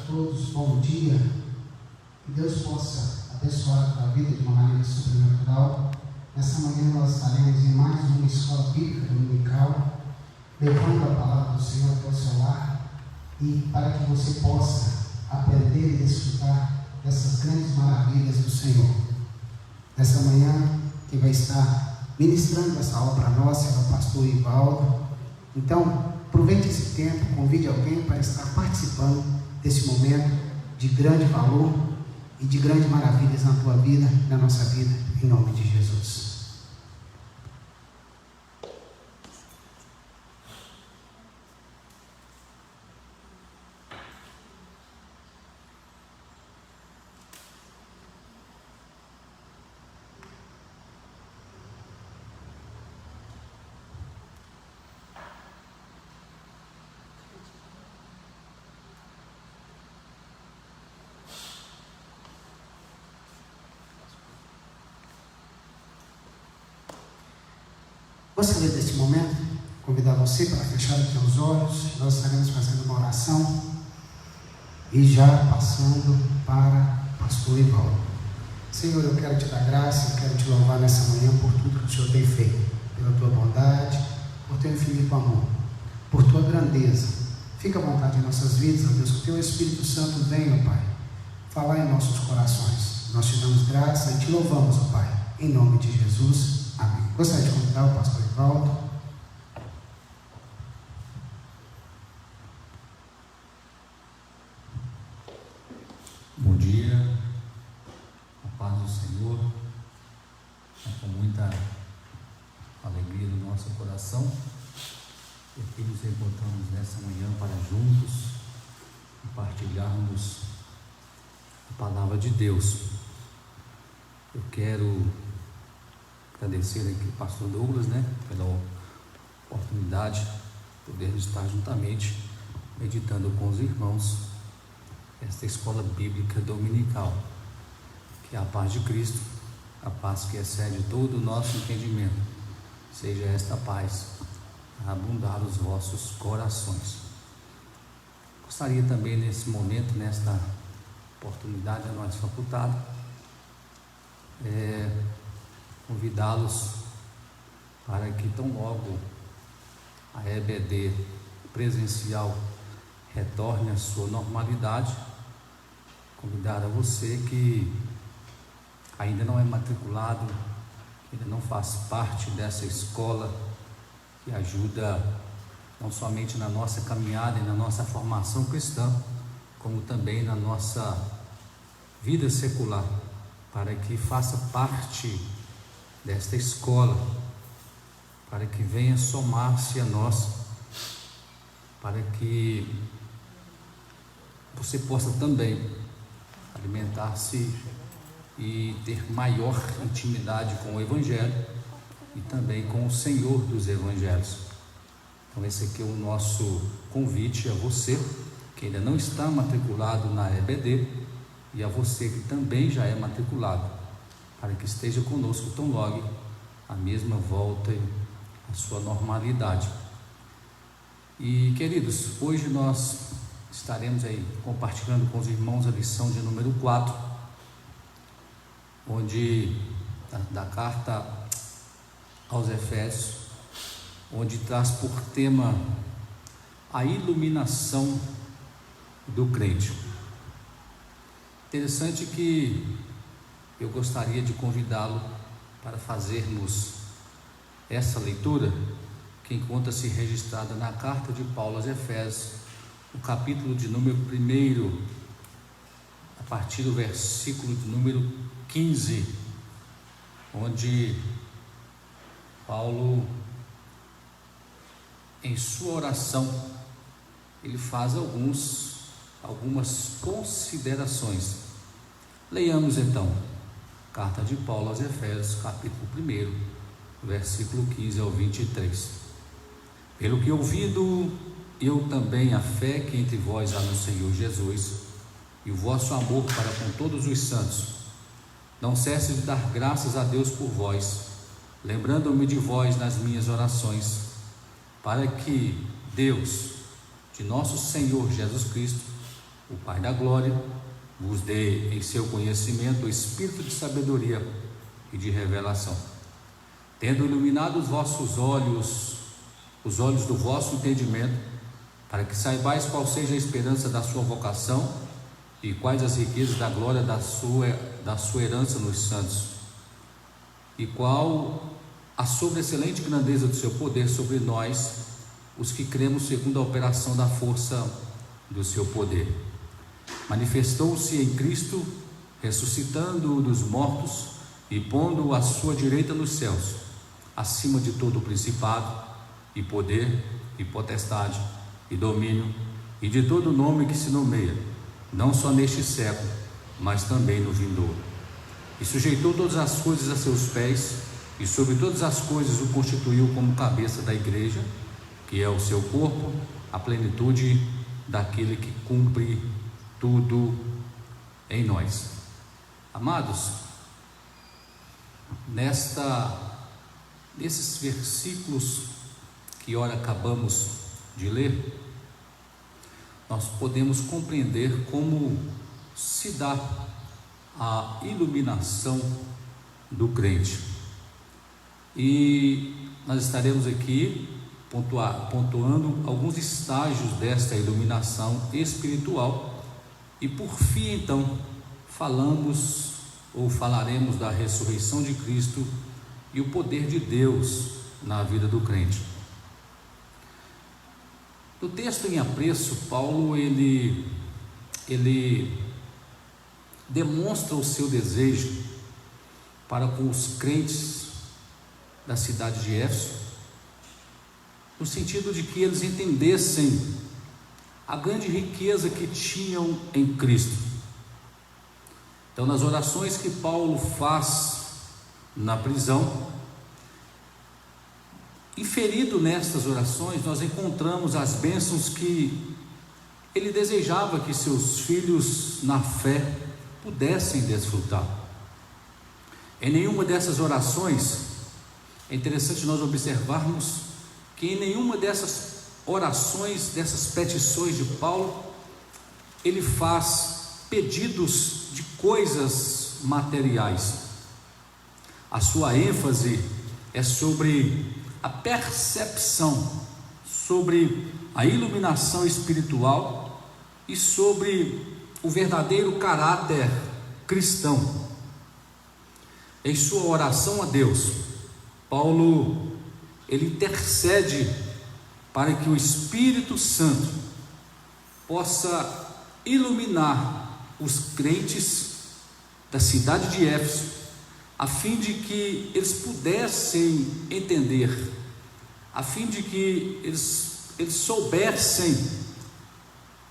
todos, bom dia. Que Deus possa abençoar a vida de uma maneira sobrenatural. Nessa manhã nós estaremos em mais uma escola bíblica dominical, levando a palavra do Senhor até o seu lar, e para que você possa aprender e desfrutar dessas grandes maravilhas do Senhor. Nessa manhã, quem vai estar ministrando essa aula para nós é o pastor Ivaldo. Então, aproveite esse tempo, convide alguém para estar participando desse momento de grande valor e de grandes maravilhas na tua vida, na nossa vida, em nome de Jesus. Gostaria deste momento convidar você para fechar aqui os olhos. Nós estaremos fazendo uma oração e já passando para o pastor Ivaldo. Senhor, eu quero te dar graça, eu quero te louvar nessa manhã por tudo que o Senhor tem feito, pela tua bondade, por teu infinito amor, por tua grandeza. Fica à vontade em nossas vidas, ó Deus, que o teu Espírito Santo venha, ó Pai, falar em nossos corações. Nós te damos graça e te louvamos, ó Pai, em nome de Jesus. Amém. Gostaria de convidar o pastor Ivaldo. Bom dia, a paz do Senhor. É com muita alegria no nosso coração que aqui nos encontramos nessa manhã para juntos compartilharmos a palavra de Deus. Eu quero agradecer aqui ao pastor Douglas, pela oportunidade de poder estar juntamente meditando com os irmãos esta escola bíblica dominical. Que a paz de Cristo, a paz que excede todo o nosso entendimento, seja esta paz a abundar os vossos corações. Gostaria também nesse momento, nesta oportunidade a nós facultada, convidá-los para que tão logo a EBD presencial retorne à sua normalidade, convidar a você que ainda não é matriculado, que ainda não faz parte dessa escola que ajuda não somente na nossa caminhada e na nossa formação cristã, como também na nossa vida secular, para que faça parte desta escola, para que venha somar-se a nós, para que você possa também alimentar-se e ter maior intimidade com o Evangelho e também com o Senhor dos Evangelhos. Então esse aqui é o nosso convite a você que ainda não está matriculado na EBD e a você que também já é matriculado, para que esteja conosco tão logo a mesma volta à sua normalidade. E queridos, hoje nós estaremos aí compartilhando com os irmãos a lição de número 4, onde da carta aos Efésios, onde traz por tema a iluminação do crente. Interessante que eu gostaria de convidá-lo para fazermos essa leitura, que encontra-se registrada na carta de Paulo aos Efésios, o capítulo de número 1, a partir do versículo de número 15, onde Paulo, em sua oração, ele faz algumas considerações. Leiamos então, carta de Paulo aos Efésios, capítulo 1, versículo 15 ao 23. Pelo que ouvido, eu também a fé que entre vós há no Senhor Jesus, e o vosso amor para com todos os santos, não cesse de dar graças a Deus por vós, lembrando-me de vós nas minhas orações, para que Deus, de nosso Senhor Jesus Cristo, o Pai da glória, vos dê em seu conhecimento o espírito de sabedoria e de revelação, tendo iluminado os vossos olhos, os olhos do vosso entendimento, para que saibais qual seja a esperança da sua vocação e quais as riquezas da glória da sua herança nos santos, e qual a sobreexcelente grandeza do seu poder sobre nós, os que cremos segundo a operação da força do seu poder. Manifestou-se em Cristo, ressuscitando-o dos mortos e pondo-o à sua direita nos céus, acima de todo o principado e poder e potestade e domínio e de todo nome que se nomeia, não só neste século, mas também no vindouro. E sujeitou todas as coisas a seus pés, e sobre todas as coisas o constituiu como cabeça da igreja, que é o seu corpo, a plenitude daquele que cumpre tudo em nós. Amados, nesses versículos que ora acabamos de ler, nós podemos compreender como se dá a iluminação do crente. E nós estaremos aqui pontuando alguns estágios desta iluminação espiritual, e por fim então falaremos da ressurreição de Cristo e o poder de Deus na vida do crente. No texto em apreço, Paulo ele demonstra o seu desejo para com os crentes da cidade de Éfeso, no sentido de que eles entendessem a grande riqueza que tinham em Cristo. Então, nas orações que Paulo faz na prisão, inferido nestas orações, nós encontramos as bênçãos que ele desejava que seus filhos na fé pudessem desfrutar. Em nenhuma dessas orações, é interessante nós observarmos que em nenhuma dessas orações, dessas petições de Paulo, ele faz pedidos de coisas materiais. A sua ênfase é sobre a percepção, sobre a iluminação espiritual e sobre o verdadeiro caráter cristão. Em sua oração a Deus, Paulo ele intercede para que o Espírito Santo possa iluminar os crentes da cidade de Éfeso, a fim de que eles pudessem entender, a fim de que eles soubessem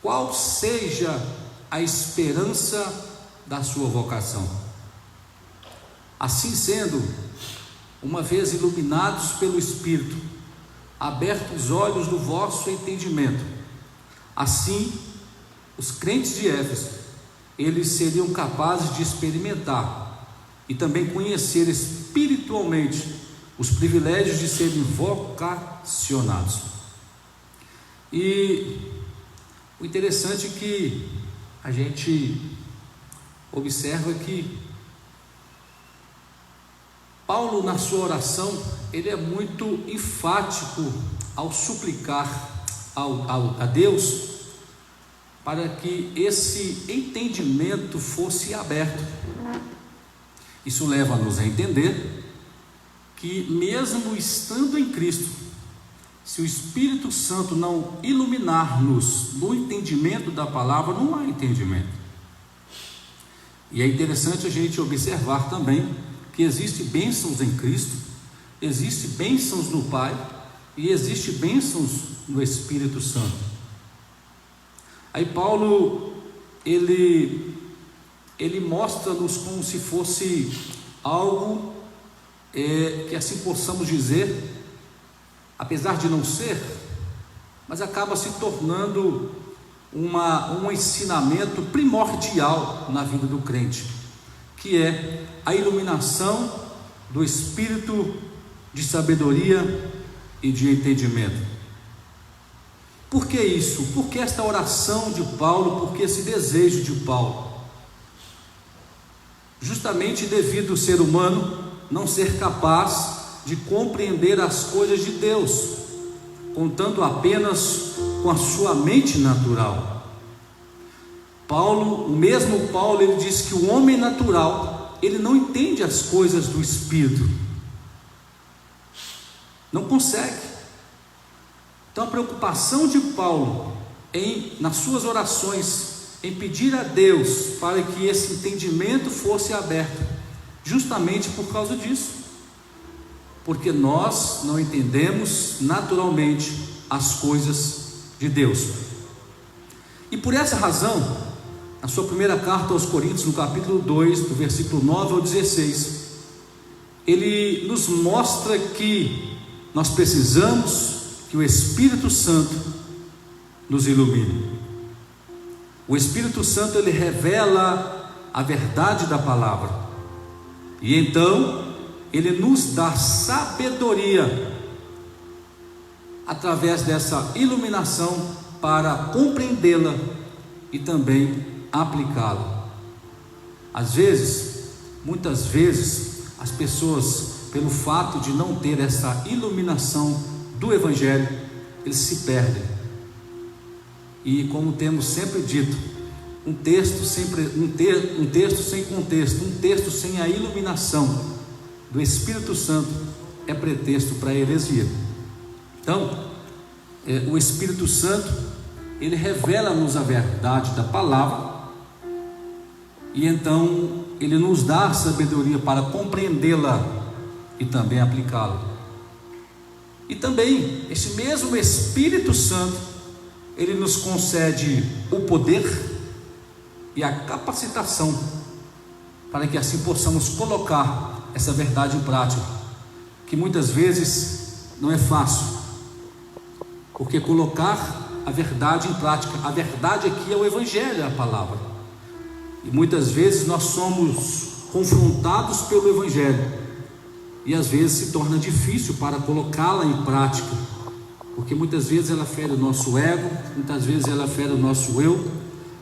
qual seja a esperança da sua vocação. Assim sendo, uma vez iluminados pelo Espírito, abertos os olhos do vosso entendimento, assim os crentes de Éfeso, eles seriam capazes de experimentar e também conhecer espiritualmente os privilégios de serem vocacionados. E o interessante é que a gente observa que Paulo, na sua oração, ele é muito enfático ao suplicar a Deus para que esse entendimento fosse aberto. Isso leva-nos a entender que, mesmo estando em Cristo, se o Espírito Santo não iluminar-nos no entendimento da palavra, não há entendimento. E é interessante a gente observar também que existem bênçãos em Cristo, existem bênçãos no Pai e existem bênçãos no Espírito Santo. Aí Paulo ele mostra-nos como se fosse algo que assim possamos dizer, apesar de não ser, mas acaba se tornando um ensinamento primordial na vida do crente, que é a iluminação do espírito de sabedoria e de entendimento. Por que isso? Por que esta oração de Paulo? Por que esse desejo de Paulo? Justamente devido ao ser humano não ser capaz de compreender as coisas de Deus, contando apenas com a sua mente natural. O mesmo Paulo, ele diz que o homem natural, ele não entende as coisas do Espírito, não consegue. Então a preocupação de Paulo nas suas orações, em pedir a Deus para que esse entendimento fosse aberto, justamente por causa disso, porque nós não entendemos naturalmente as coisas de Deus. E por essa razão, na sua primeira carta aos Coríntios, no capítulo 2, do versículo 9 ao 16, ele nos mostra que nós precisamos que o Espírito Santo nos ilumine. O Espírito Santo, ele revela a verdade da palavra, e então ele nos dá sabedoria através dessa iluminação para compreendê-la e também aplicá-la. Muitas vezes, as pessoas, pelo fato de não ter essa iluminação do Evangelho, eles se perdem. E como temos sempre dito, um texto sem contexto, um texto sem a iluminação do Espírito Santo é pretexto para a heresia. Então, o Espírito Santo, ele revela-nos a verdade da palavra, e então ele nos dá a sabedoria para compreendê-la e também aplicá-la. E também esse mesmo Espírito Santo, ele nos concede o poder e a capacitação para que assim possamos colocar essa verdade em prática, que muitas vezes não é fácil, porque colocar a verdade em prática, a verdade aqui é o Evangelho, é a palavra, e muitas vezes nós somos confrontados pelo Evangelho, e às vezes se torna difícil para colocá-la em prática, porque muitas vezes ela fere o nosso ego, muitas vezes ela fere o nosso eu,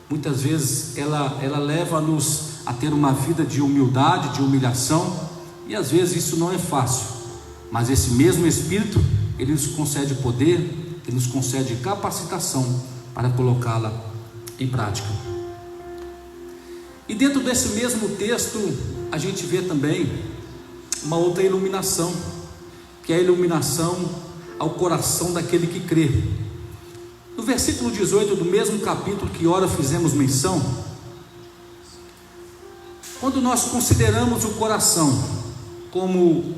muitas vezes ela leva-nos a ter uma vida de humildade, de humilhação, e às vezes isso não é fácil, mas esse mesmo Espírito, ele nos concede poder, ele nos concede capacitação para colocá-la em prática. E dentro desse mesmo texto, a gente vê também uma outra iluminação, que é a iluminação ao coração daquele que crê. No versículo 18 do mesmo capítulo que ora fizemos menção, quando nós consideramos o coração como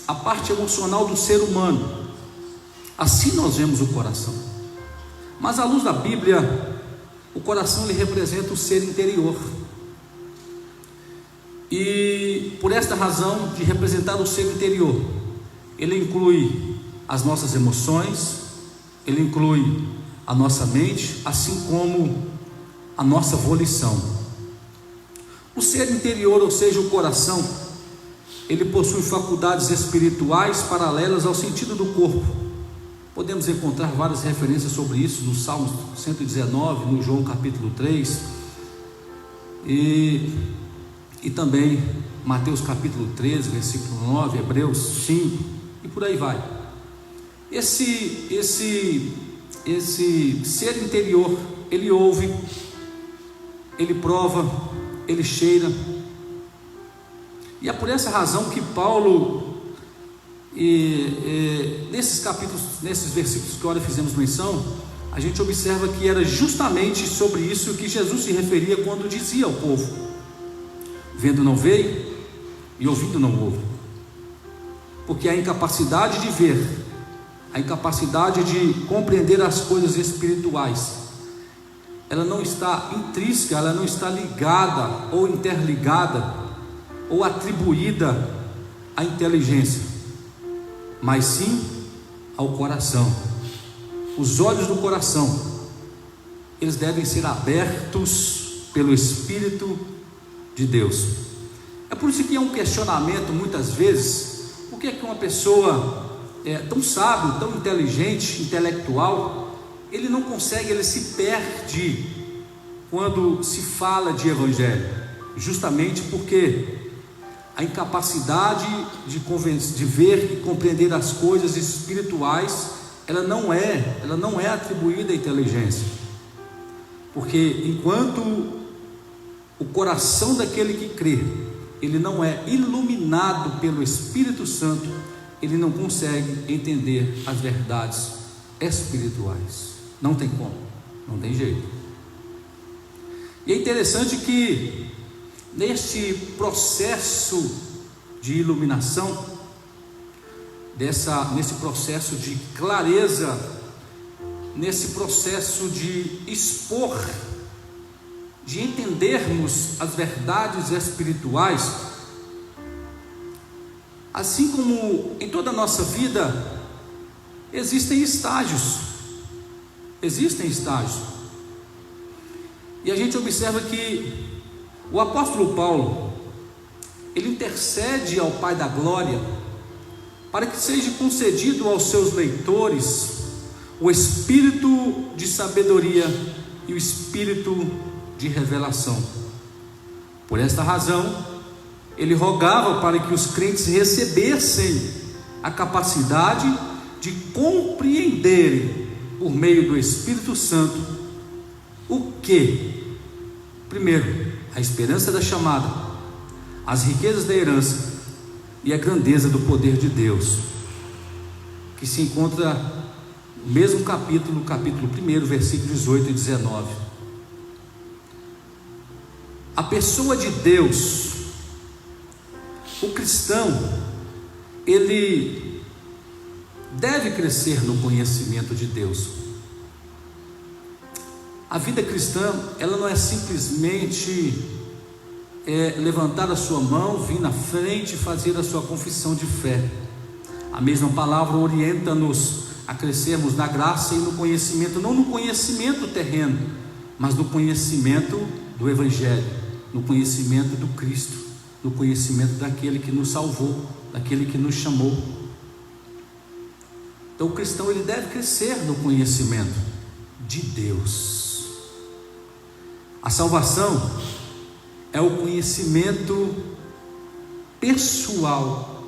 a parte emocional do ser humano, assim nós vemos o coração. Mas à luz da Bíblia, o coração ele representa o ser interior. E por esta razão de representar o ser interior, ele inclui as nossas emoções, ele inclui a nossa mente, assim como a nossa volição. O ser interior, ou seja, o coração, ele possui faculdades espirituais paralelas ao sentido do corpo. Podemos encontrar várias referências sobre isso no Salmo 119, no João capítulo 3, e também Mateus capítulo 13, versículo 9, Hebreus 5, e por aí vai. Esse ser interior, ele ouve, ele prova, ele cheira, e é por essa razão que Paulo, nesses capítulos, nesses versículos que agora fizemos menção, a gente observa que era justamente sobre isso que Jesus se referia quando dizia ao povo: vendo não veio e ouvindo não ouve. Porque a incapacidade de ver, a incapacidade de compreender as coisas espirituais, ela não está intrínseca, ela não está ligada ou interligada ou atribuída à inteligência, mas sim ao coração. Os olhos do coração, eles devem ser abertos pelo Espírito de Deus. É por isso que é um questionamento muitas vezes: por que uma pessoa tão sábio, tão inteligente, intelectual, ele não consegue, ele se perde quando se fala de evangelho, justamente porque a incapacidade de ver e compreender as coisas espirituais, ela não é atribuída à inteligência, porque enquanto o coração daquele que crê, ele não é iluminado pelo Espírito Santo, ele não consegue entender as verdades espirituais. Não tem como, não tem jeito. E é interessante que neste processo de iluminação, nesse processo de clareza, nesse processo de expor, de entendermos as verdades espirituais, assim como em toda a nossa vida, existem estágios. E a gente observa que o apóstolo Paulo, ele intercede ao Pai da Glória, para que seja concedido aos seus leitores o espírito de sabedoria e o espírito de revelação. Por esta razão, ele rogava para que os crentes recebessem a capacidade de compreenderem, por meio do Espírito Santo, o que? Primeiro, a esperança da chamada, as riquezas da herança e a grandeza do poder de Deus, que se encontra no mesmo capítulo 1, versículos 18 e 19. A pessoa de Deus, o cristão, ele deve crescer no conhecimento de Deus. A vida cristã, ela não é simplesmente levantar a sua mão, vir na frente e fazer a sua confissão de fé. A mesma palavra orienta-nos a crescermos na graça e no conhecimento, não no conhecimento terreno, mas no conhecimento do Evangelho, no conhecimento do Cristo, no conhecimento daquele que nos salvou, daquele que nos chamou. Então o cristão, ele deve crescer no conhecimento de Deus. A salvação é o conhecimento pessoal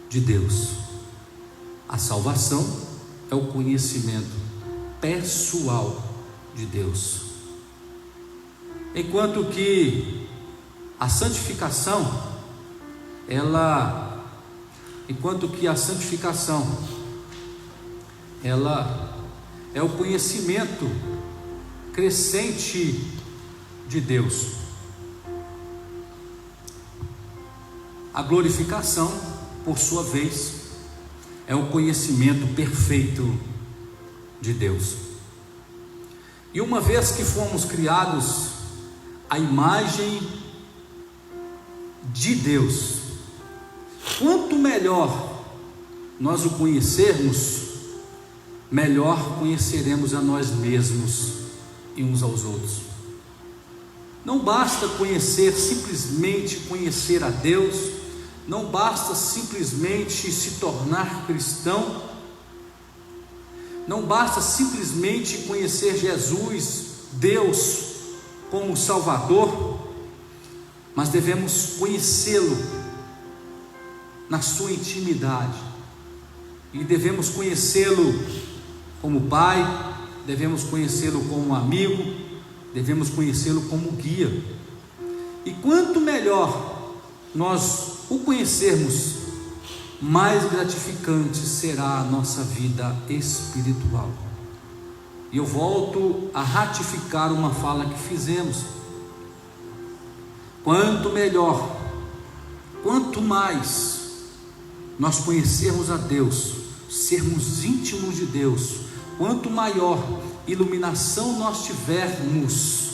de Deus. A salvação é o conhecimento pessoal de Deus. Enquanto que a santificação, ela é o conhecimento crescente de Deus. A glorificação, por sua vez, é o conhecimento perfeito de Deus. E uma vez que fomos criados à imagem de Deus, quanto melhor nós o conhecermos, melhor conheceremos a nós mesmos e uns aos outros. Não basta simplesmente conhecer a Deus, não basta simplesmente se tornar cristão, não basta simplesmente conhecer Jesus, Deus, como Salvador, mas devemos conhecê-lo na sua intimidade, e devemos conhecê-lo como Pai, devemos conhecê-lo como amigo, devemos conhecê-lo como guia. E quanto melhor nós o conhecermos, mais gratificante será a nossa vida espiritual. E eu volto a ratificar uma fala que fizemos: quanto melhor, quanto mais nós conhecermos a Deus, sermos íntimos de Deus, quanto maior iluminação nós tivermos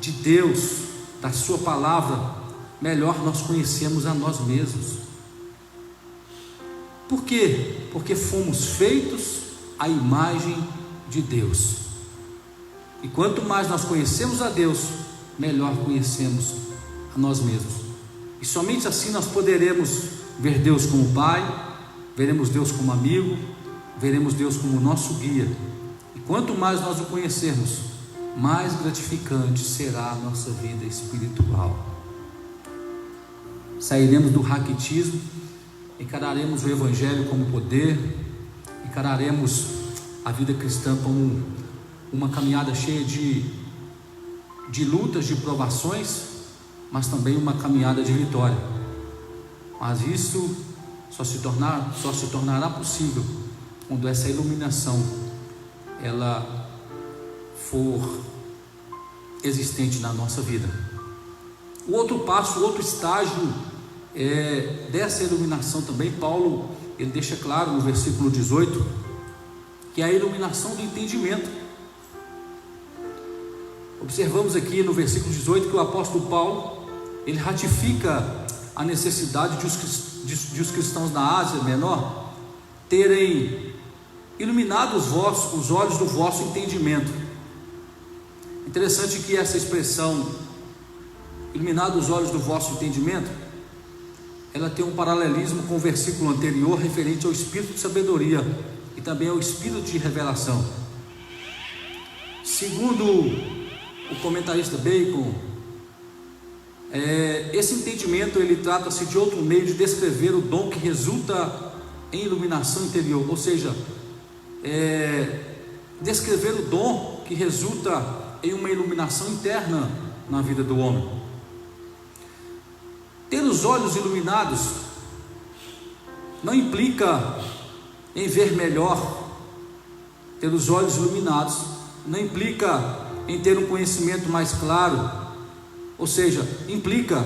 de Deus, da sua palavra, melhor nós conhecemos a nós mesmos. Por quê? Porque fomos feitos à imagem de Deus. E quanto mais nós conhecemos a Deus, melhor conhecemos a nós mesmos. E somente assim nós poderemos ver Deus como Pai, veremos Deus como amigo, veremos Deus como nosso guia. E E quanto mais nós o conhecermos, mais gratificante será a nossa vida espiritual. Sairemos do raquitismo, encararemos o Evangelho como poder, encararemos a vida cristã como uma caminhada cheia de lutas, de provações, mas também uma caminhada de vitória. Mas isso só se tornará possível quando essa iluminação ela for existente na nossa vida. O outro passo, o outro estágio dessa iluminação também, Paulo ele deixa claro no versículo 18, que é a iluminação do entendimento. Observamos aqui no versículo 18 que o apóstolo Paulo ele ratifica a necessidade de os cristãos da Ásia Menor terem iluminado os olhos do vosso entendimento. Interessante que essa expressão, iluminado os olhos do vosso entendimento, ela tem um paralelismo com o versículo anterior referente ao espírito de sabedoria e também ao espírito de revelação. Segundo o comentarista Bacon, esse entendimento ele trata-se de outro meio de descrever o dom que resulta em iluminação interior, ou seja, descrever o dom que resulta em uma iluminação interna na vida do homem. Ter os olhos iluminados não implica em ver melhor. Ter os olhos iluminados não implica em ter um conhecimento mais claro, ou seja, implica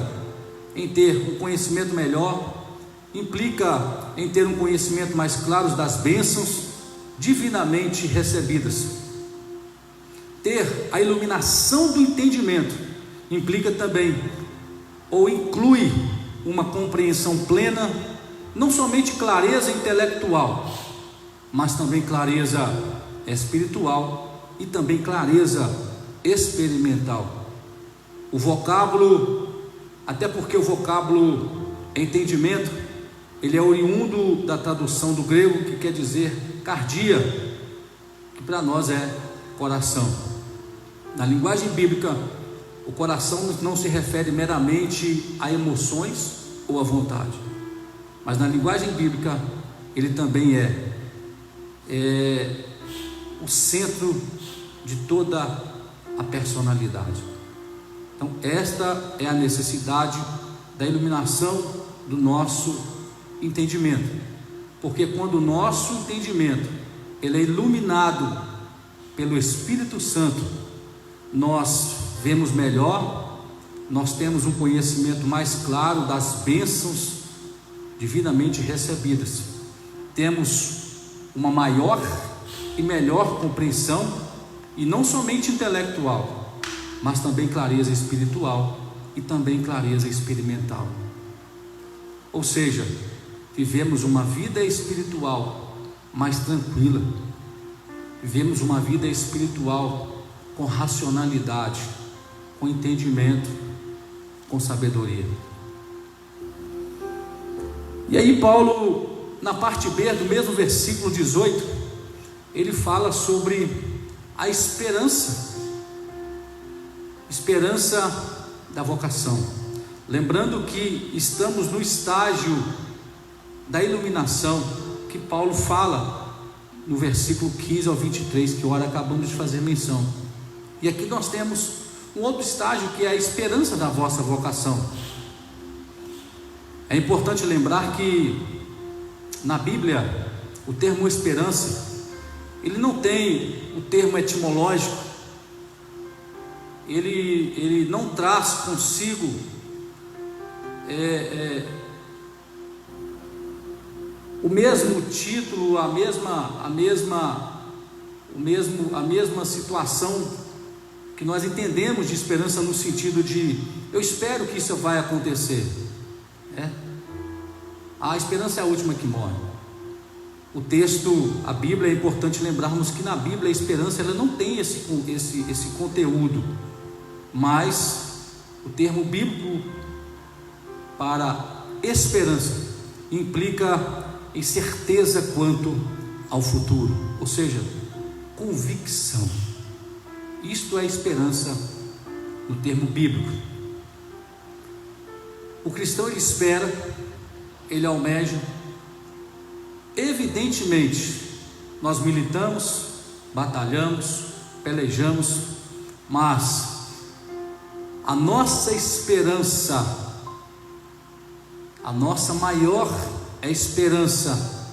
em ter um conhecimento melhor, implica em ter um conhecimento mais claro das bênçãos divinamente recebidas. Ter a iluminação do entendimento implica também, ou inclui, uma compreensão plena, não somente clareza intelectual, mas também clareza espiritual e também clareza experimental. O vocábulo, até porque o vocábulo entendimento, ele é oriundo da tradução do grego que quer dizer cardia, que para nós é coração. Na linguagem bíblica, o coração não se refere meramente a emoções ou a vontade, mas na linguagem bíblica ele também é o centro de toda a personalidade. Então esta é a necessidade da iluminação do nosso entendimento, porque quando o nosso entendimento ele é iluminado pelo Espírito Santo, nós vemos melhor, nós temos um conhecimento mais claro das bênçãos divinamente recebidas, temos uma maior e melhor compreensão, e não somente intelectual, mas também clareza espiritual e também clareza experimental. Ou seja, vivemos uma vida espiritual mais tranquila, vivemos uma vida espiritual com racionalidade, com entendimento, com sabedoria. E aí Paulo, na parte B do mesmo versículo 18, ele fala sobre a esperança da vocação, lembrando que estamos no estágio da iluminação que Paulo fala no versículo 15 ao 23, que ora acabamos de fazer menção. E aqui nós temos um outro estágio que é a esperança da vossa vocação. É importante lembrar que na Bíblia o termo esperança ele não tem o termo etimológico, ele não traz consigo o mesmo título, a mesma situação que nós entendemos de esperança, no sentido de eu espero que isso vai acontecer. A esperança é a última que morre. O texto, a Bíblia, é importante lembrarmos que na Bíblia a esperança ela não tem esse conteúdo, mas o termo bíblico para esperança implica em certeza quanto ao futuro, ou seja, convicção. Isto é esperança no termo bíblico. O cristão, ele espera, ele almeja. Evidentemente, nós militamos, batalhamos, pelejamos, mas a nossa esperança, a nossa maior esperança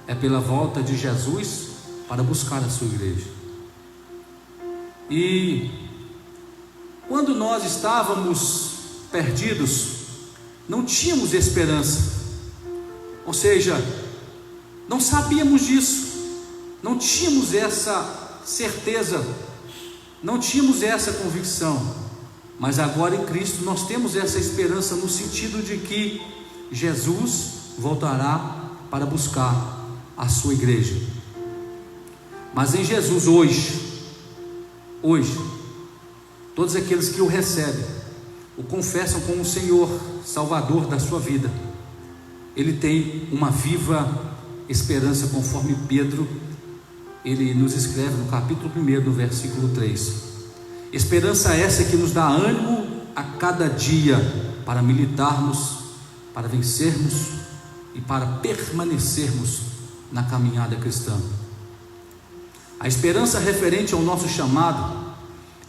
é pela volta de Jesus para buscar a sua igreja. E quando nós estávamos perdidos, não tínhamos esperança, ou seja, não sabíamos disso, não tínhamos essa certeza, não tínhamos essa convicção, mas agora em Cristo nós temos essa esperança no sentido de que Jesus voltará para buscar a sua igreja. Mas em Jesus hoje, todos aqueles que o recebem, o confessam como o Senhor, Salvador da sua vida, ele tem uma viva esperança, conforme Pedro, ele nos escreve no capítulo 1, no versículo 3. Esperança essa que nos dá ânimo a cada dia para militarmos, para vencermos e para permanecermos na caminhada cristã. A esperança referente ao nosso chamado,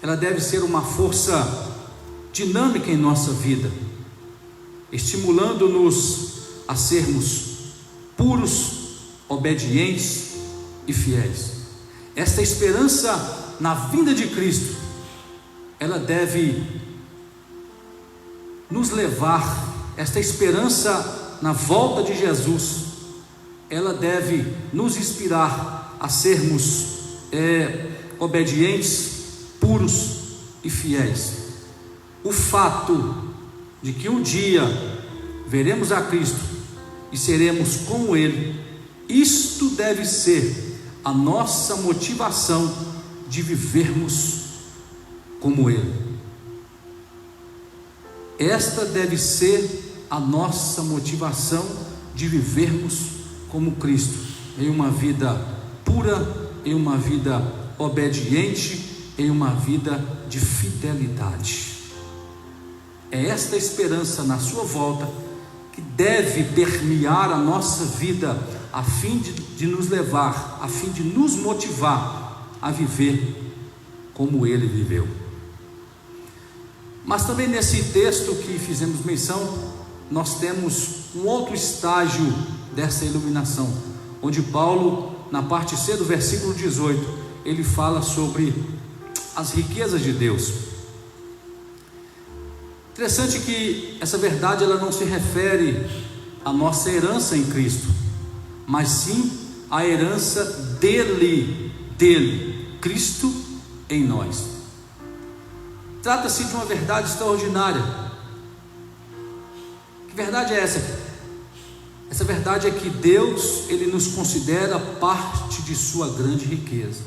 ela deve ser uma força dinâmica em nossa vida, estimulando-nos a sermos puros, obedientes e fiéis. Esta esperança na vinda de Cristo, ela deve nos levar, esta esperança na volta de Jesus, ela deve nos inspirar a sermos obedientes, puros e fiéis. O fato de que um dia veremos a Cristo e seremos como Ele, isto deve ser a nossa motivação de vivermos como Ele. Esta deve ser a nossa motivação de vivermos como Cristo, em uma vida pura, em uma vida obediente, em uma vida de fidelidade. É esta esperança na sua volta que deve permear a nossa vida, a fim de nos levar, a fim de nos motivar a viver como Ele viveu. Mas também nesse texto que fizemos menção, nós temos um outro estágio dessa iluminação, onde Paulo, na parte C do versículo 18, ele fala sobre as riquezas de Deus. Interessante que essa verdade, ela não se refere à nossa herança em Cristo, mas sim à herança dele, Cristo em nós. Trata-se de uma verdade extraordinária. Que verdade é essa? Essa verdade é que Deus, Ele nos considera parte de sua grande riqueza.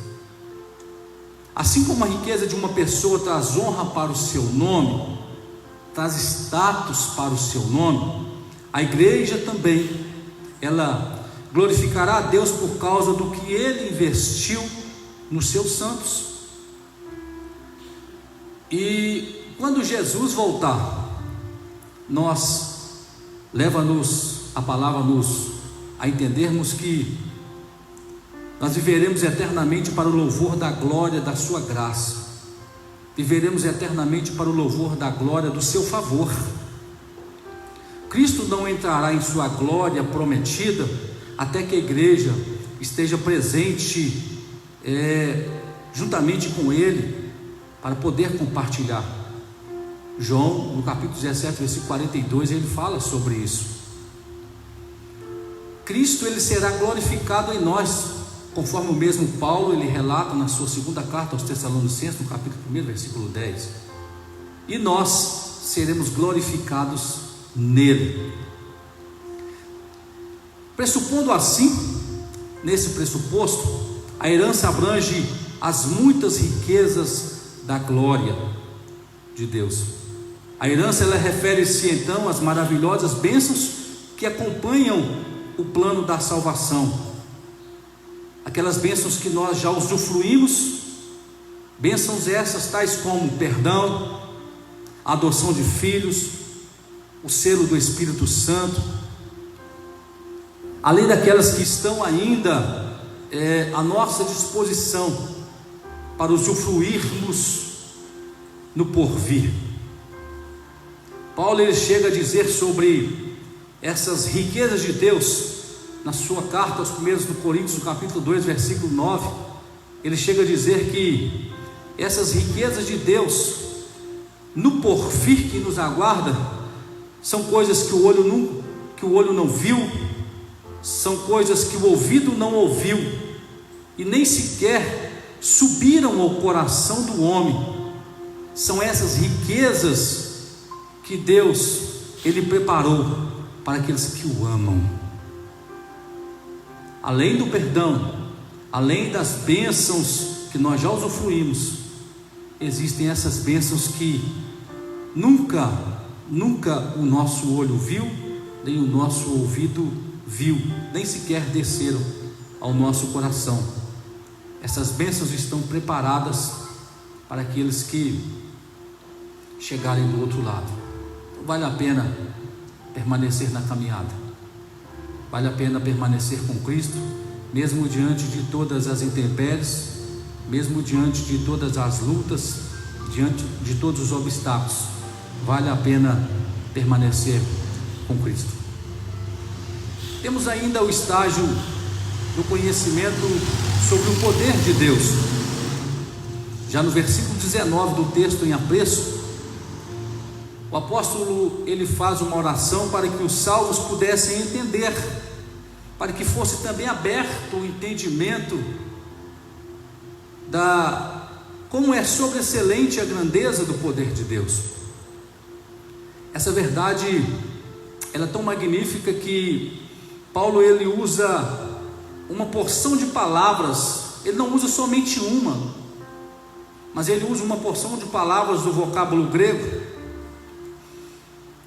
Assim como a riqueza de uma pessoa traz honra para o seu nome, traz status para o seu nome, a igreja também, ela glorificará a Deus por causa do que Ele investiu nos seus santos. E quando Jesus voltar, a palavra nos a entendermos que nós viveremos eternamente para o louvor da glória da sua graça, viveremos eternamente para o louvor da glória do seu favor. Cristo não entrará em sua glória prometida até que a igreja esteja presente juntamente com Ele, para poder compartilhar. João, no capítulo 17, versículo 42, ele fala sobre isso. Cristo, ele será glorificado em nós, conforme o mesmo Paulo, ele relata na sua segunda carta aos Tessalonicenses, no capítulo 1, versículo 10. E nós seremos glorificados nele. Pressupondo assim, nesse pressuposto, a herança abrange as muitas riquezas da glória de Deus. A herança, ela refere-se então às maravilhosas bênçãos que acompanham o plano da salvação. aquelas bênçãos que nós já usufruímos, bênçãos essas tais como perdão, a adoção de filhos, o selo do Espírito Santo, além daquelas que estão ainda à nossa disposição para usufruirmos no porvir. Paulo ele chega a dizer sobre essas riquezas de Deus na sua carta aos primeiros do Coríntios, no capítulo 2, versículo 9. Ele chega a dizer que essas riquezas de Deus no porvir que nos aguarda são coisas que o olho não viu, são coisas que o ouvido não ouviu e nem sequer subiram ao coração do homem. São essas riquezas que Deus ele preparou para aqueles que o amam. Além do perdão, além das bênçãos que nós já usufruímos, existem essas bênçãos que nunca o nosso olho viu, nem o nosso ouvido viu, nem sequer desceram ao nosso coração. Essas bênçãos estão preparadas para aqueles que chegarem do outro lado. Então, vale a pena permanecer na caminhada, vale a pena permanecer com Cristo, mesmo diante de todas as intempéries, mesmo diante de todas as lutas, diante de todos os obstáculos, vale a pena permanecer com Cristo. Temos ainda o estágio do conhecimento sobre o poder de Deus. Já no versículo 19 do texto em apreço, o apóstolo ele faz uma oração para que os salvos pudessem entender, para que fosse também aberto o entendimento como é sobreexcelente a grandeza do poder de Deus. Essa verdade ela é tão magnífica que Paulo ele usa uma porção de palavras. Ele não usa somente uma, mas ele usa uma porção de palavras do vocábulo grego,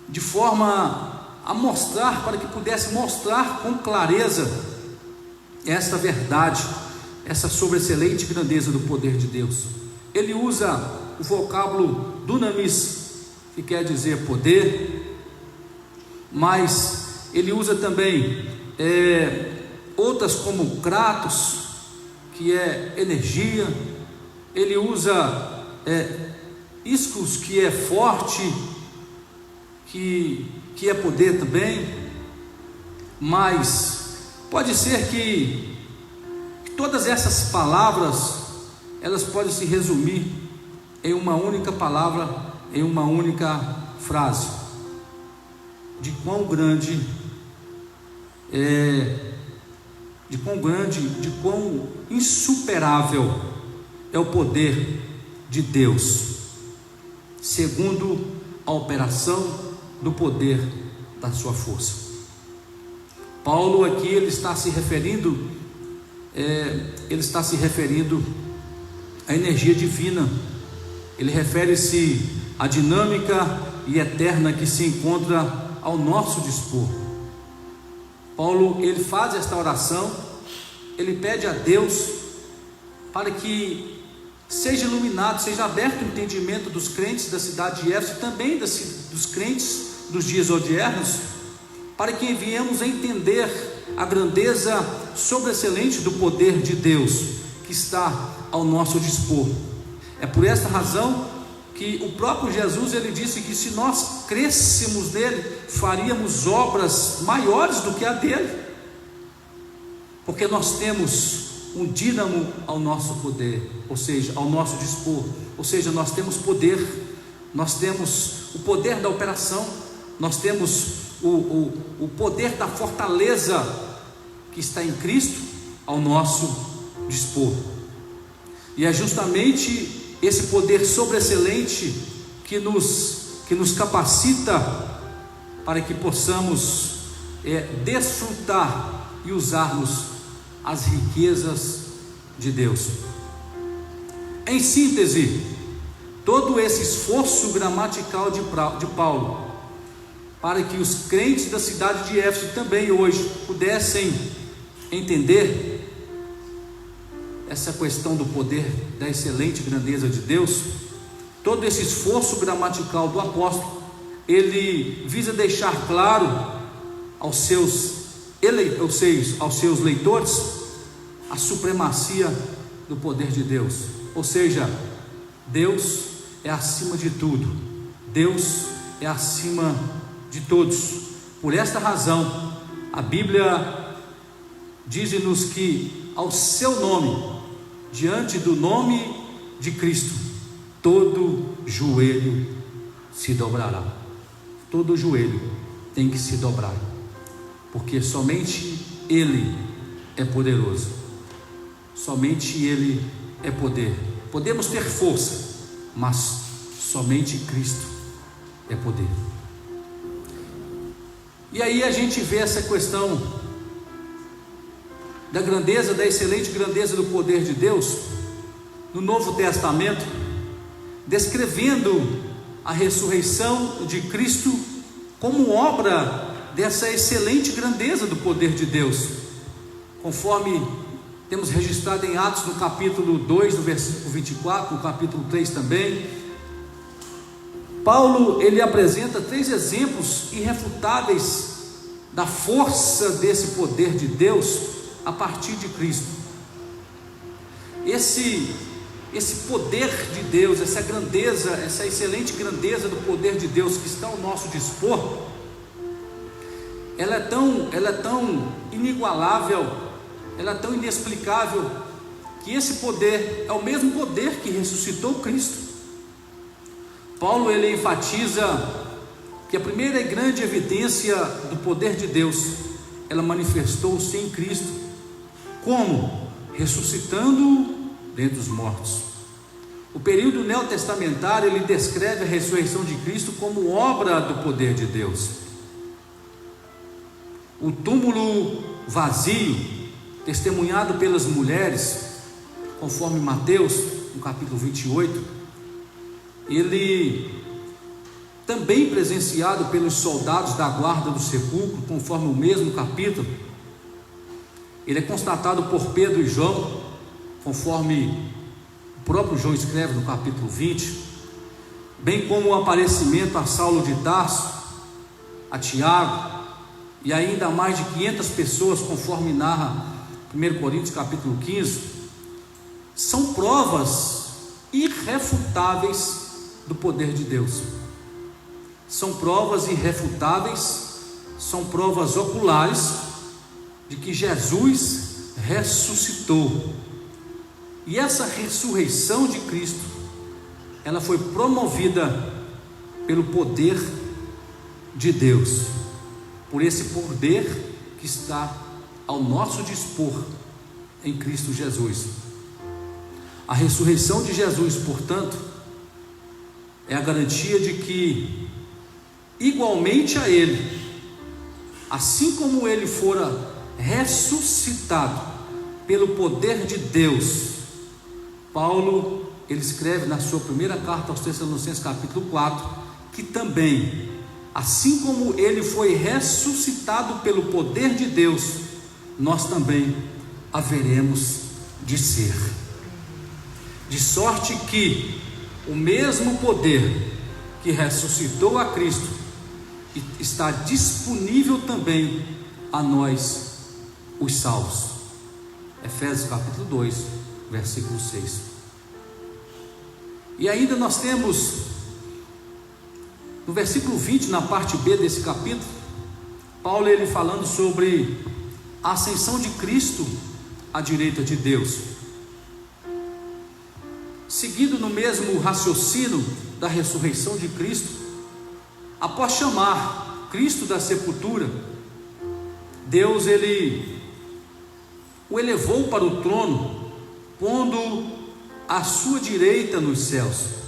de forma a mostrar, para que pudesse mostrar com clareza esta verdade, essa sobreexcelente grandeza do poder de Deus. Ele usa o vocábulo dunamis, que quer dizer poder, mas ele usa também outras como kratos, que é energia. Ele usa ischus, que é forte, que é poder também. Mas pode ser que todas essas palavras elas podem se resumir em uma única palavra, em uma única frase: de quão grande, de quão insuperável é o poder de Deus, segundo a operação do poder da sua força. Paulo aqui ele está se referindo à energia divina. Ele refere-se à dinâmica e eterna que se encontra ao nosso dispor. Paulo ele faz esta oração, ele pede a Deus para que seja iluminado, seja aberto o entendimento dos crentes da cidade de Éfeso e também dos crentes dos dias odiernos, para que venhamos a entender a grandeza sobreexcelente do poder de Deus que está ao nosso dispor. É por esta razão que o próprio Jesus ele disse que se nós crescêssemos nele, faríamos obras maiores do que a dele, porque nós temos um dínamo ao nosso poder, ou seja, ao nosso dispor, ou seja, nós temos poder, nós temos o poder da operação, nós temos o poder da fortaleza que está em Cristo ao nosso dispor. E é justamente esse poder sobreexcelente que nos capacita para que possamos desfrutar e usarmos as riquezas de Deus. Em síntese, todo esse esforço gramatical de Paulo, para que os crentes da cidade de Éfeso também hoje pudessem entender, essa questão do poder, da excelente grandeza de Deus, todo esse esforço gramatical do apóstolo, ele visa deixar claro aos seus leitores a supremacia do poder de Deus. Ou seja, Deus é acima de tudo, Deus é acima de todos. Por esta razão, a Bíblia diz-nos que ao seu nome, diante do nome de Cristo, todo joelho se dobrará. Todo joelho tem que se dobrar, porque somente Ele é poderoso, somente Ele é poder. Podemos ter força, mas somente Cristo é poder. E aí a gente vê essa questão da grandeza, da excelente grandeza do poder de Deus no Novo Testamento, descrevendo a ressurreição de Cristo como obra dessa excelente grandeza do poder de Deus, conforme temos registrado em Atos no capítulo 2, no versículo 24, no capítulo 3 também. Paulo, ele apresenta 3 exemplos irrefutáveis da força desse poder de Deus a partir de Cristo. Esse poder de Deus, essa grandeza, essa excelente grandeza do poder de Deus que está ao nosso dispor, ela é tão inigualável, ela é tão inexplicável, que esse poder é o mesmo poder que ressuscitou Cristo. Paulo, ele enfatiza que a primeira e grande evidência do poder de Deus, ela manifestou-se em Cristo. Como? Ressuscitando dentre os mortos. O período neotestamentário, ele descreve a ressurreição de Cristo como obra do poder de Deus. O túmulo vazio, testemunhado pelas mulheres, conforme Mateus, no capítulo 28, ele também presenciado pelos soldados da guarda do sepulcro, conforme o mesmo capítulo, ele é constatado por Pedro e João, conforme o próprio João escreve no capítulo 20, bem como o aparecimento a Saulo de Tarso, a Tiago, e ainda mais de 500 pessoas, conforme narra 1 Coríntios capítulo 15, são provas irrefutáveis do poder de Deus. São provas irrefutáveis, são provas oculares de que Jesus ressuscitou. E essa ressurreição de Cristo, ela foi promovida pelo poder de Deus, por esse poder que está ao nosso dispor em Cristo Jesus. A ressurreição de Jesus, portanto, é a garantia de que, igualmente a Ele, assim como Ele fora ressuscitado pelo poder de Deus, Paulo, ele escreve na sua primeira carta aos Tessalonicenses capítulo 4, que também, assim como Ele foi ressuscitado pelo poder de Deus, nós também haveremos de ser. De sorte que o mesmo poder que ressuscitou a Cristo está disponível também a nós, os salvos. Efésios capítulo 2, versículo 6. E ainda nós temos no versículo 20, na parte B desse capítulo, Paulo, ele falando sobre a ascensão de Cristo à direita de Deus. Seguindo no mesmo raciocínio da ressurreição de Cristo, após chamar Cristo da sepultura, Deus, ele o elevou para o trono, pondo à sua direita nos céus.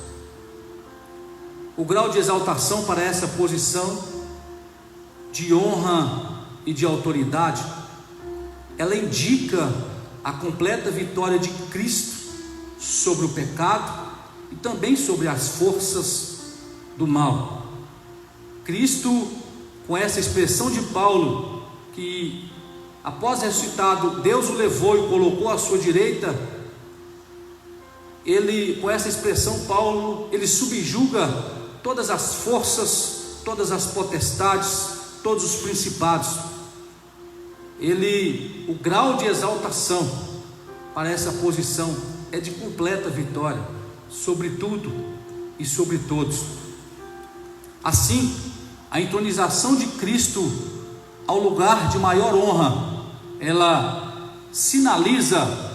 O grau de exaltação para essa posição de honra e de autoridade, ela indica a completa vitória de Cristo sobre o pecado e também sobre as forças do mal. Cristo, com essa expressão de Paulo, que após ressuscitado, Deus o levou e colocou à sua direita, com essa expressão, Paulo, ele subjuga todas as forças, todas as potestades, todos os principados. O grau de exaltação para essa posição é de completa vitória sobre tudo e sobre todos. Assim, a entronização de Cristo ao lugar de maior honra, ela sinaliza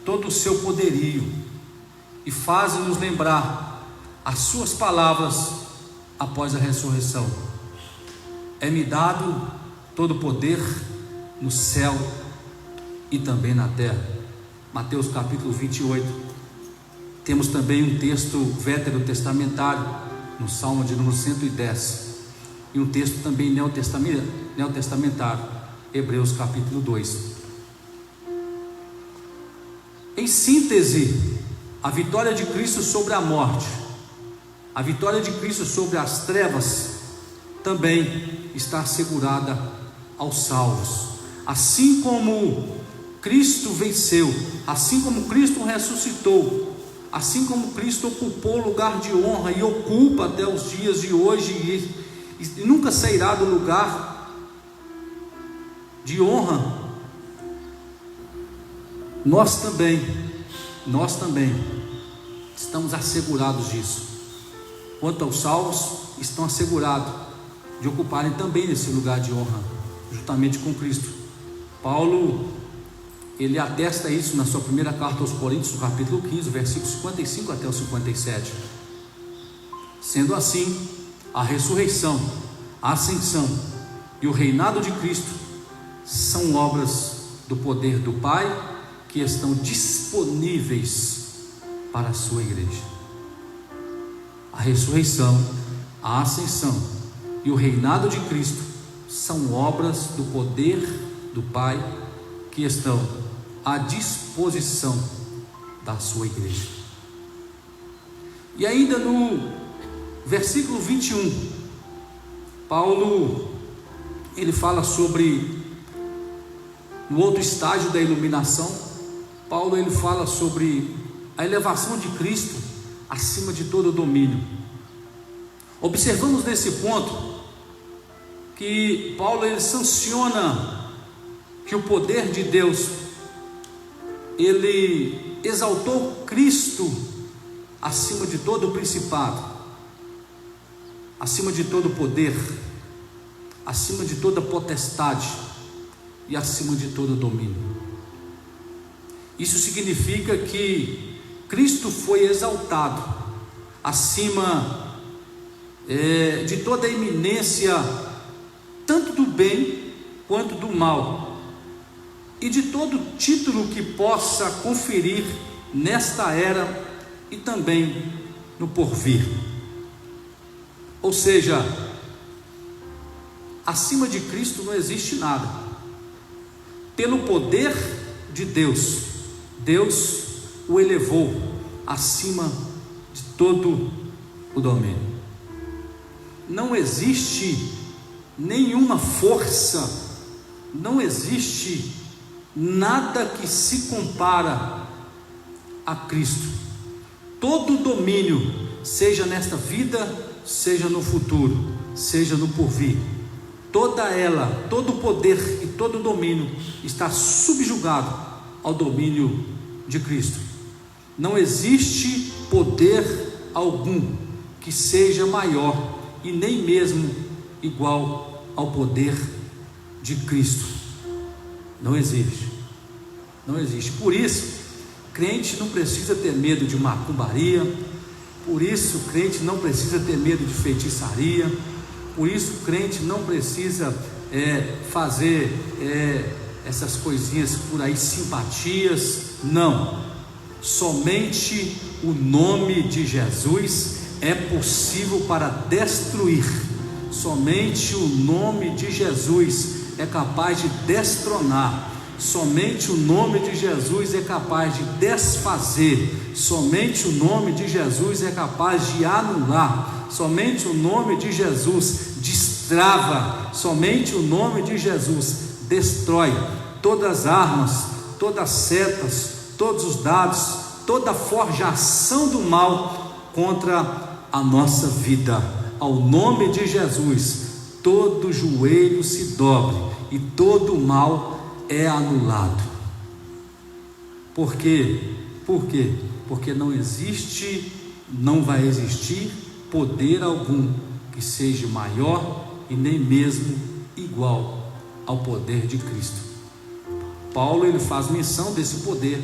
todo o seu poderio e faz-nos lembrar as suas palavras após a ressurreição: é-me dado todo o poder no céu e também na terra. Mateus capítulo 28. Temos também um texto veterotestamentário no Salmo de número 110, e um texto também neotestamentário, Hebreus capítulo 2. Em síntese, a vitória de Cristo sobre a morte, a vitória de Cristo sobre as trevas, também está assegurada aos salvos. Assim como Cristo venceu, assim como Cristo ressuscitou, assim como Cristo ocupou o lugar de honra e ocupa até os dias de hoje, e nunca sairá do lugar de honra, nós também estamos assegurados disso. Quanto aos salvos, estão assegurados de ocuparem também esse lugar de honra, juntamente com Cristo. Paulo, ele atesta isso na sua primeira carta aos Coríntios, no capítulo 15, versículos 55 até o 57. Sendo assim, a ressurreição, a ascensão e o reinado de Cristo são obras do poder do Pai, que estão disponíveis para a sua igreja. A ressurreição, a ascensão e o reinado de Cristo são obras do poder do Pai, que estão à disposição da sua igreja. E ainda no versículo 21, Paulo, ele fala sobre, no outro estágio da iluminação, Paulo, ele fala sobre a elevação de Cristo acima de todo domínio. Observamos nesse ponto que Paulo, ele sanciona que o poder de Deus, ele exaltou Cristo acima de todo o principado, acima de todo poder, acima de toda potestade e acima de todo domínio. Isso significa que Cristo foi exaltado acima de toda a iminência, tanto do bem quanto do mal, e de todo título que possa conferir nesta era e também no porvir. Ou seja, acima de Cristo não existe nada. Pelo poder de Deus, Deus o elevou acima de todo o domínio. Não existe nenhuma força, não existe nada que se compara a Cristo. Todo domínio, seja nesta vida, seja no futuro, seja no porvir, todo poder e todo domínio está subjugado ao domínio de Cristo. Não existe poder algum que seja maior e nem mesmo igual ao poder de Cristo. Não existe. Por isso, crente não precisa ter medo de macumbaria. Por isso, crente não precisa ter medo de feitiçaria. Por isso, crente não precisa fazer essas coisinhas por aí, simpatias. Não. Somente o nome de Jesus é possível para destruir. Somente o nome de Jesus é capaz de destronar. Somente o nome de Jesus é capaz de desfazer. Somente o nome de Jesus é capaz de anular. Somente o nome de Jesus destrava. Somente o nome de Jesus destrói todas as armas, todas as setas, todos os dados, toda forjação do mal contra a nossa vida. Ao nome de Jesus, todo joelho se dobre e todo mal é anulado. Por quê? Por quê? Porque não existe, não vai existir poder algum que seja maior e nem mesmo igual ao poder de Cristo. Paulo, ele faz menção desse poder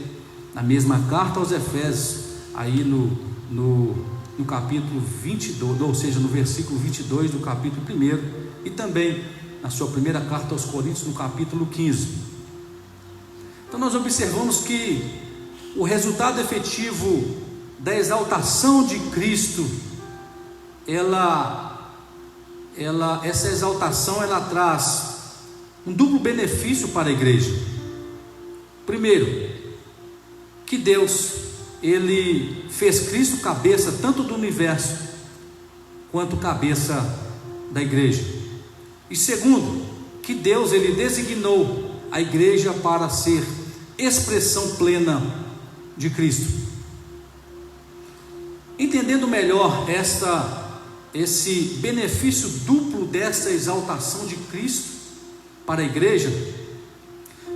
na mesma carta aos Efésios, aí no capítulo 22, ou seja, no versículo 22 do capítulo 1, e também na sua primeira carta aos Coríntios, no capítulo 15. Então nós observamos que o resultado efetivo da exaltação de Cristo, essa exaltação, ela traz um duplo benefício para a igreja. Primeiro, que Deus, ele fez Cristo cabeça tanto do universo quanto cabeça da igreja. E segundo, que Deus, ele designou a igreja para ser expressão plena de Cristo. Entendendo melhor esse benefício duplo dessa exaltação de Cristo para a igreja,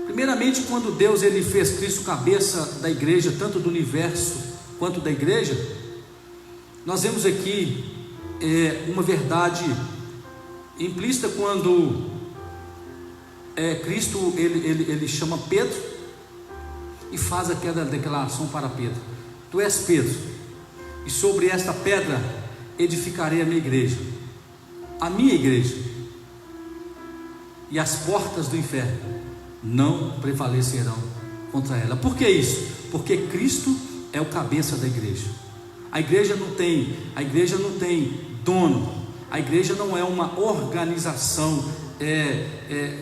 primeiramente, quando Deus, ele fez Cristo cabeça da igreja, tanto do universo quanto da igreja, nós vemos aqui uma verdade implícita quando Cristo, ele chama Pedro e faz aquela declaração para Pedro: tu és Pedro, e sobre esta pedra edificarei a minha igreja, e as portas do inferno não prevalecerão contra ela. Por que isso? Porque Cristo é o cabeça da igreja. A igreja não tem dono. A igreja não é uma organização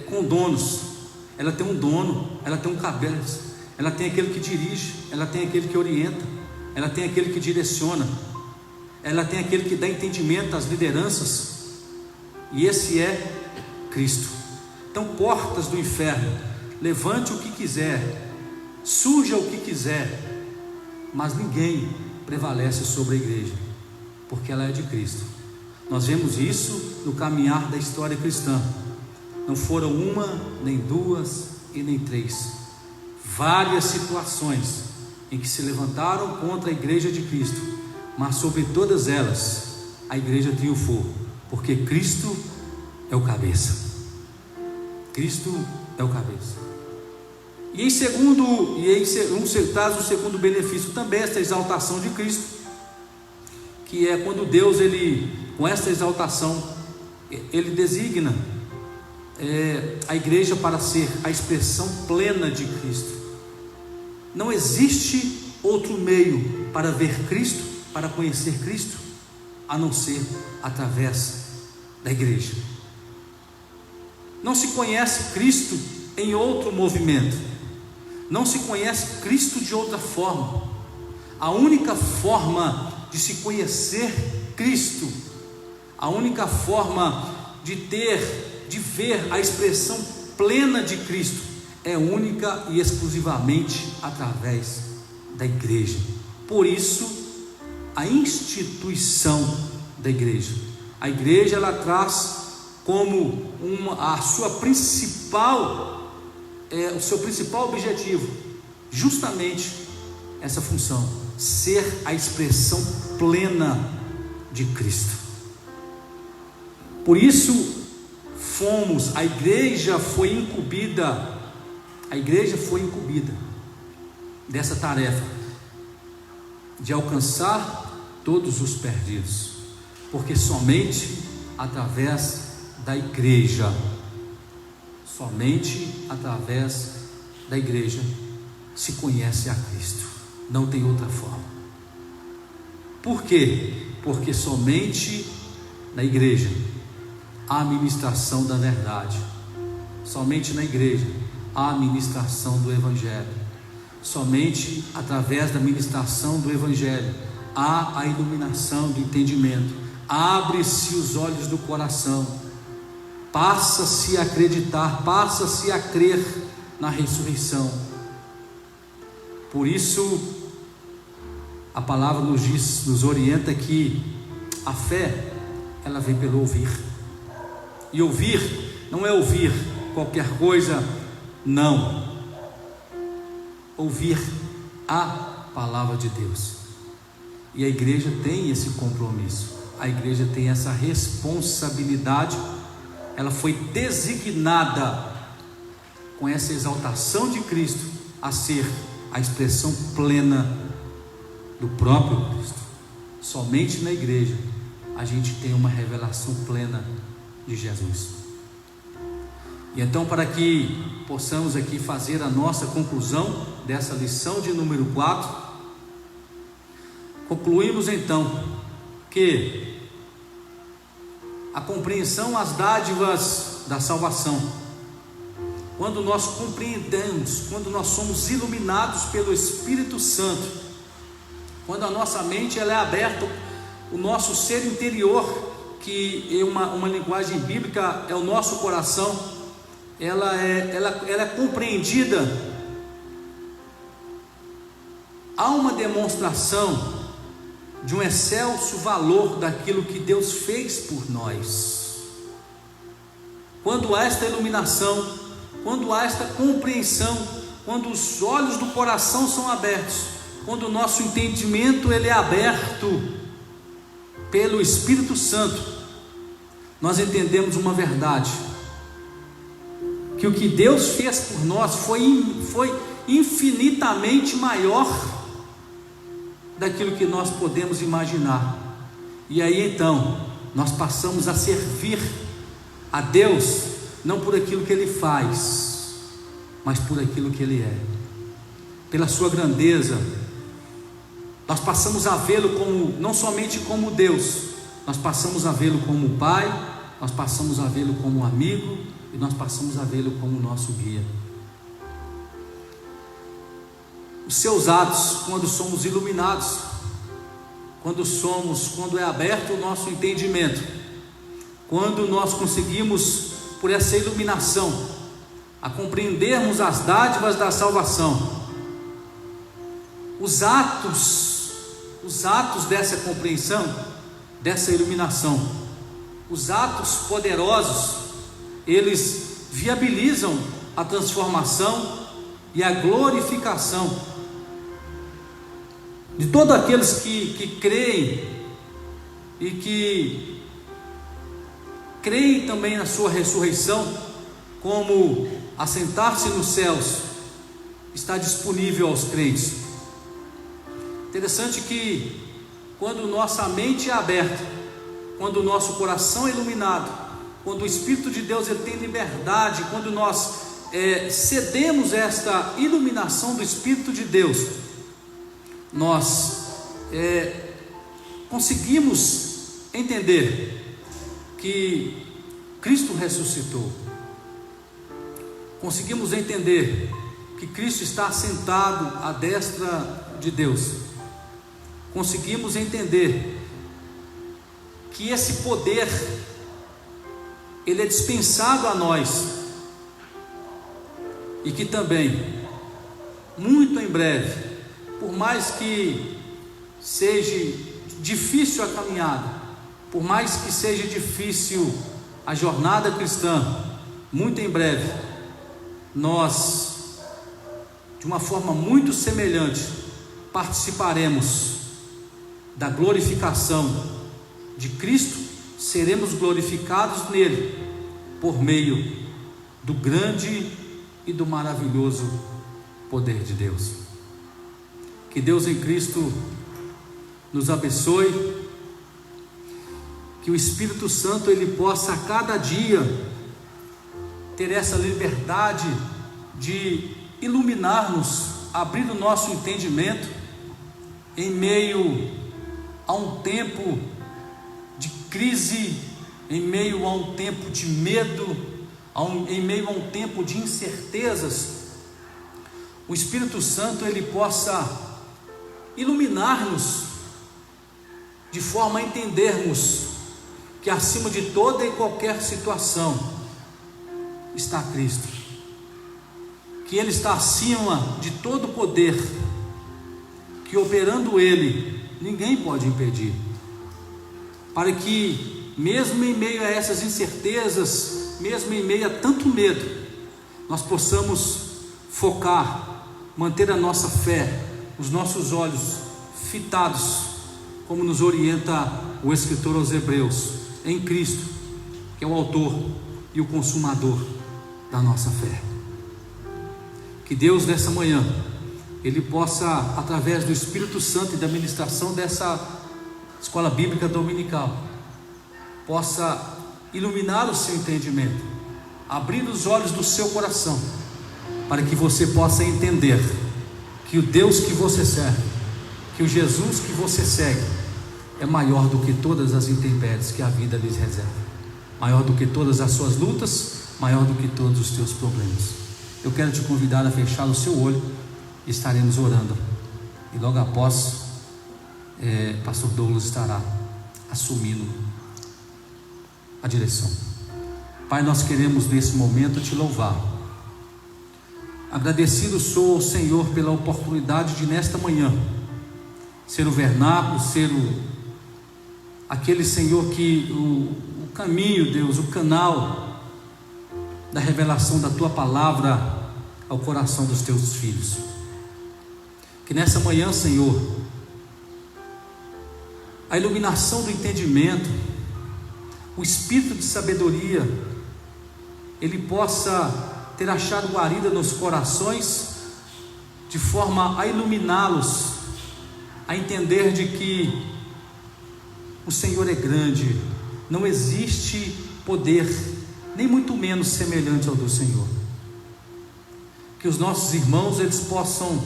com donos. Ela tem um dono, ela tem um cabeça, ela tem aquele que dirige, ela tem aquele que orienta, ela tem aquele que direciona, ela tem aquele que dá entendimento às lideranças, e esse é Cristo. Então, portas do inferno, levante o que quiser, surja o que quiser, mas ninguém prevalece sobre a igreja, porque ela é de Cristo. Nós vemos isso no caminhar da história cristã. Não foram uma, nem duas e nem três, várias situações em que se levantaram contra a igreja de Cristo, mas sobre todas elas a igreja triunfou, porque Cristo é o cabeça. Cristo é o cabeça. E traz o segundo benefício também, esta exaltação de Cristo, que é quando Deus, com esta exaltação, ele designa a igreja para ser a expressão plena de Cristo. Não existe outro meio para ver Cristo, para conhecer Cristo, a não ser através da igreja. Não se conhece Cristo em outro movimento, não se conhece Cristo de outra forma. A única forma de se conhecer Cristo, a única forma de ver a expressão plena de Cristo, é única e exclusivamente através da igreja. Por isso, a instituição da igreja. A igreja, ela traz como o seu principal objetivo, justamente essa função: ser a expressão plena de Cristo. Por isso, a igreja foi incumbida dessa tarefa de alcançar todos os perdidos, porque somente através da igreja, se conhece a Cristo, não tem outra forma. Por quê? Porque somente na igreja há a ministração da verdade, somente na igreja há a ministração do Evangelho, somente através da ministração do Evangelho há a iluminação do entendimento, abre-se os olhos do coração, passa-se a acreditar, passa-se a crer na ressurreição. Por isso, a palavra nos diz, nos orienta que a fé, ela vem pelo ouvir. E ouvir não é ouvir qualquer coisa, não. Ouvir a palavra de Deus. E a igreja tem esse compromisso, a igreja tem essa responsabilidade, ela foi designada com essa exaltação de Cristo a ser a expressão plena do próprio Cristo. Somente na igreja a gente tem uma revelação plena de Jesus. E então, para que possamos aqui fazer a nossa conclusão dessa lição de número 4, concluímos então que a compreensão às dádivas da salvação, quando nós compreendemos, quando nós somos iluminados pelo Espírito Santo, quando a nossa mente ela é aberta, o nosso ser interior, que é uma linguagem bíblica, é o nosso coração, ela é compreendida, há uma demonstração de um excelso valor daquilo que Deus fez por nós. Quando há esta iluminação, quando há esta compreensão, quando os olhos do coração são abertos, quando o nosso entendimento ele é aberto pelo Espírito Santo, nós entendemos uma verdade, que o que Deus fez por nós foi infinitamente maior daquilo que nós podemos imaginar. E aí então nós passamos a servir a Deus não por aquilo que Ele faz, mas por aquilo que Ele é, pela sua grandeza. Nós passamos a vê-lo como, não somente como Deus, nós passamos a vê-lo como Pai, nós passamos a vê-lo como amigo, e nós passamos a vê-lo como nosso guia. Os seus atos, quando somos iluminados, quando é aberto o nosso entendimento, quando nós conseguimos, por essa iluminação, a compreendermos as dádivas da salvação, os atos dessa compreensão, dessa iluminação, os atos poderosos, eles viabilizam a transformação e a glorificação de todos aqueles que creem e que creem também na sua ressurreição, como assentar-se nos céus está disponível aos crentes. Interessante que quando nossa mente é aberta, quando o nosso coração é iluminado, quando o Espírito de Deus ele tem liberdade, quando nós cedemos esta iluminação do Espírito de Deus, nós conseguimos entender que Cristo ressuscitou, conseguimos entender que Cristo está assentado à destra de Deus, conseguimos entender que esse poder ele é dispensado a nós, e que também, muito em breve, por mais que seja difícil a caminhada, por mais que seja difícil a jornada cristã, muito em breve, nós, de uma forma muito semelhante, participaremos da glorificação de Cristo, seremos glorificados nele, por meio do grande e do maravilhoso poder de Deus. Que Deus em Cristo nos abençoe, que o Espírito Santo ele possa a cada dia ter essa liberdade de iluminar-nos, abrir o nosso entendimento em meio a um tempo de crise, em meio a um tempo de medo, em meio a um tempo de incertezas. O Espírito Santo ele possa iluminar-nos de forma a entendermos que acima de toda e qualquer situação está Cristo, que Ele está acima de todo poder, que operando Ele, ninguém pode impedir, para que mesmo em meio a essas incertezas, mesmo em meio a tanto medo, nós possamos focar, manter a nossa fé, os nossos olhos fitados, como nos orienta o escritor aos Hebreus, em Cristo, que é o autor e o consumador da nossa fé. Que Deus nessa manhã, Ele possa, através do Espírito Santo e da ministração dessa escola bíblica dominical, possa iluminar o seu entendimento, abrir os olhos do seu coração, para que você possa entender que o Deus que você serve, que o Jesus que você segue, é maior do que todas as intempéries que a vida lhes reserva, maior do que todas as suas lutas, maior do que todos os teus problemas. Eu quero te convidar a fechar o seu olho, estaremos orando, e logo após, pastor Douglas estará assumindo a direção. Pai, nós queremos nesse momento te louvar. Agradecido sou ao Senhor pela oportunidade de nesta manhã ser o vernáculo, ser aquele Senhor que o caminho, Deus, o canal da revelação da tua palavra ao coração dos teus filhos. Que nessa manhã, Senhor, a iluminação do entendimento, o espírito de sabedoria, ele possa ter achado guarida nos corações, de forma a iluminá-los, a entender de que o Senhor é grande, não existe poder, nem muito menos semelhante ao do Senhor. Que os nossos irmãos, eles possam,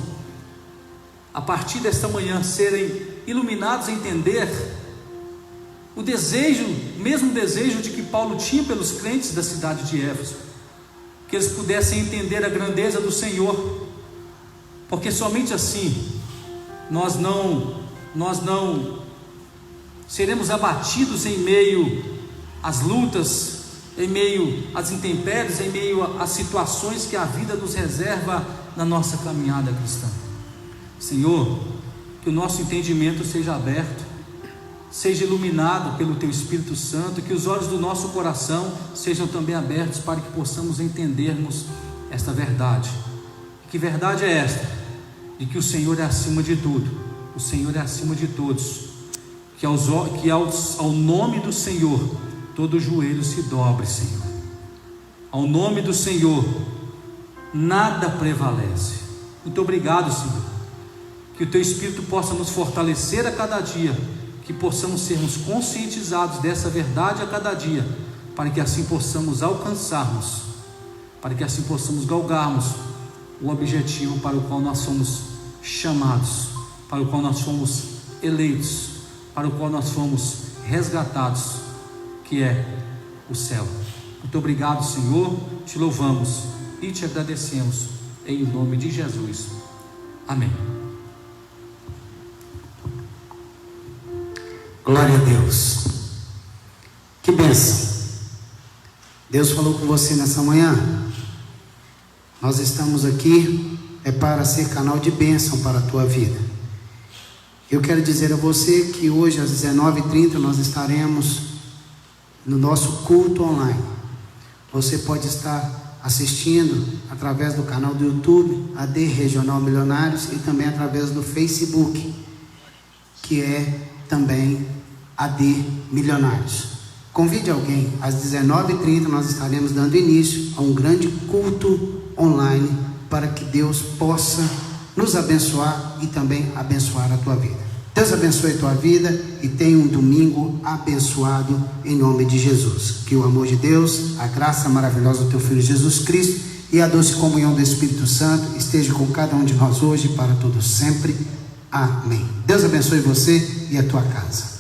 a partir desta manhã, serem iluminados a entender o desejo, o mesmo desejo de que Paulo tinha pelos crentes da cidade de Éfeso, que eles pudessem entender a grandeza do Senhor, porque somente assim nós não seremos abatidos em meio às lutas, em meio às intempéries, em meio às situações que a vida nos reserva na nossa caminhada cristã. Senhor, que o nosso entendimento seja aberto, seja iluminado pelo Teu Espírito Santo, que os olhos do nosso coração sejam também abertos para que possamos entendermos esta verdade. Que verdade é esta? De que o Senhor é acima de tudo, o Senhor é acima de todos, que ao nome do Senhor todo joelho se dobre, Senhor. Ao nome do Senhor nada prevalece. Muito obrigado, Senhor. Que o Teu Espírito possa nos fortalecer a cada dia, que possamos sermos conscientizados dessa verdade a cada dia, para que assim possamos alcançarmos, para que assim possamos galgarmos o objetivo para o qual nós somos chamados, para o qual nós fomos eleitos, para o qual nós fomos resgatados, que é o céu. Muito obrigado, Senhor, te louvamos e te agradecemos, em nome de Jesus, amém. Glória a Deus. Que bênção. Deus falou com você nessa manhã. Nós estamos aqui para ser canal de bênção para a tua vida. Eu quero dizer a você que hoje às 19h30 nós estaremos no nosso culto online. Você pode estar assistindo através do canal do YouTube AD Regional Milionários e também através do Facebook, que é também AD Milionários. Convide alguém. Às 19h30 nós estaremos dando início a um grande culto online, para que Deus possa nos abençoar e também abençoar a tua vida. Deus abençoe a tua vida e tenha um domingo abençoado em nome de Jesus. Que o amor de Deus, a graça maravilhosa do teu Filho Jesus Cristo e a doce comunhão do Espírito Santo esteja com cada um de nós hoje e para todos sempre. Amém. Deus abençoe você e a tua casa.